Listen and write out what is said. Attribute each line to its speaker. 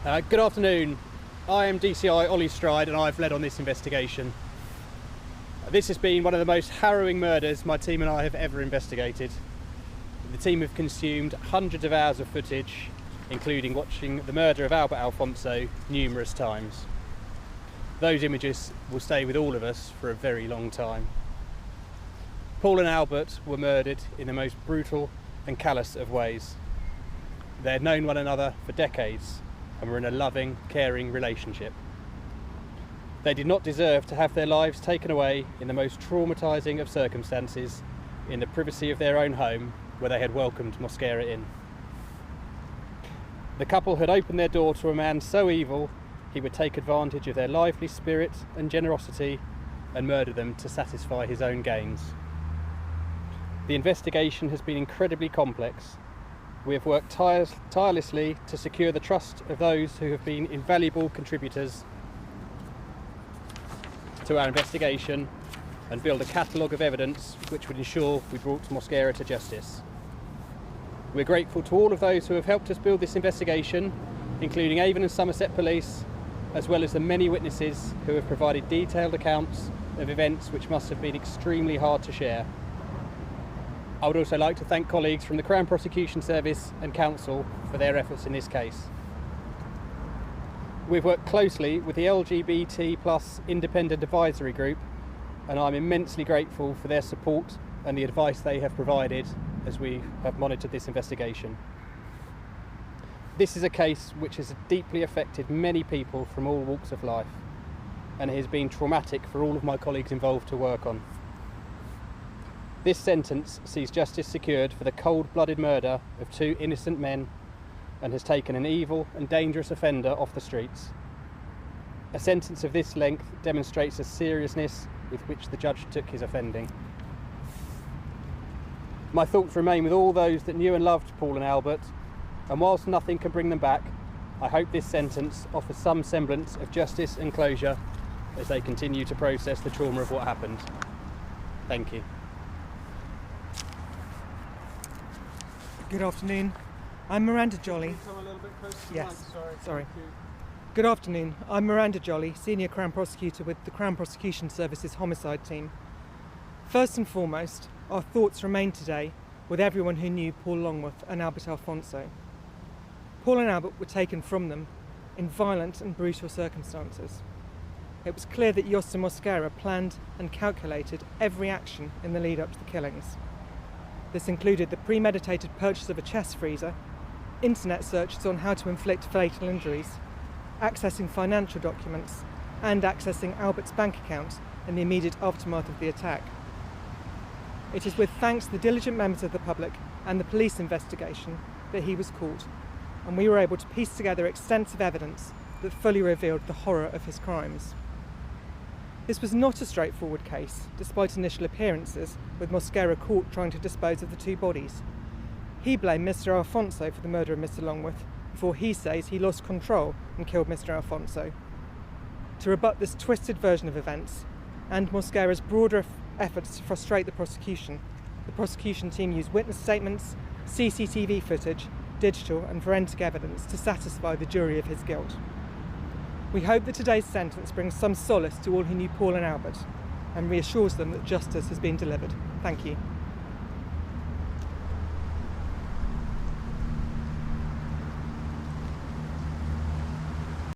Speaker 1: Good afternoon. I am DCI Ollie Stride and I've led on this investigation. This has been one of the most harrowing murders my team and I have ever investigated. The team have consumed hundreds of hours of footage, including watching the murder of Albert Alfonso numerous times. Those images will stay with all of us for a very long time. Paul and Albert were murdered in the most brutal and callous of ways. They had known one another for decades and were in a loving, caring relationship. They did not deserve to have their lives taken away in the most traumatising of circumstances in the privacy of their own home where they had welcomed Mosquera in. The couple had opened their door to a man so evil he would take advantage of their lively spirit and generosity and murder them to satisfy his own gains. The investigation has been incredibly complex. We have worked tirelessly to secure the trust of those who have been invaluable contributors to our investigation and build a catalogue of evidence which would ensure we brought Mosquera to justice. We're grateful to all of those who have helped us build this investigation, including Avon and Somerset Police, as well as the many witnesses who have provided detailed accounts of events which must have been extremely hard to share. I would also like to thank colleagues from the Crown Prosecution Service and Council for their efforts in this case. We've worked closely with the LGBT+ Independent Advisory Group, and I'm immensely grateful for their support and the advice they have provided as we have monitored this investigation. This is a case which has deeply affected many people from all walks of life, and it has been traumatic for all of my colleagues involved to work on. This sentence sees justice secured for the cold-blooded murder of two innocent men and has taken an evil and dangerous offender off the streets. A sentence of this length demonstrates the seriousness with which the judge took his offending. My thoughts remain with all those that knew and loved Paul and Albert, and whilst nothing can bring them back, I hope this sentence offers some semblance of justice and closure as they continue to process the trauma of what happened. Thank you.
Speaker 2: Good afternoon. I'm Miranda Jolly.
Speaker 1: Can you come a little bit closer to the
Speaker 2: Yes,
Speaker 1: mic?
Speaker 2: sorry.
Speaker 1: Thank you.
Speaker 2: Good afternoon. I'm Miranda Jolly, Senior Crown Prosecutor with the Crown Prosecution Service's Homicide Team. First and foremost, our thoughts remain today with everyone who knew Paul Longworth and Albert Alfonso. Paul and Albert were taken from them in violent and brutal circumstances. It was clear that Yostin Mosquera planned and calculated every action in the lead up to the killings. This included the premeditated purchase of a chest freezer, internet searches on how to inflict fatal injuries, accessing financial documents, and accessing Albert's bank account in the immediate aftermath of the attack. It is with thanks to the diligent members of the public and the police investigation that he was caught, and we were able to piece together extensive evidence that fully revealed the horror of his crimes. This was not a straightforward case, despite initial appearances with Mosquera caught trying to dispose of the two bodies. He blamed Mr. Alfonso for the murder of Mr. Longworth, before he says he lost control and killed Mr. Alfonso. To rebut this twisted version of events, and Mosquera's broader efforts to frustrate the prosecution team used witness statements, CCTV footage, digital and forensic evidence to satisfy the jury of his guilt. We hope that today's sentence brings some solace to all who knew Paul and Albert and reassures them that justice has been delivered. Thank you.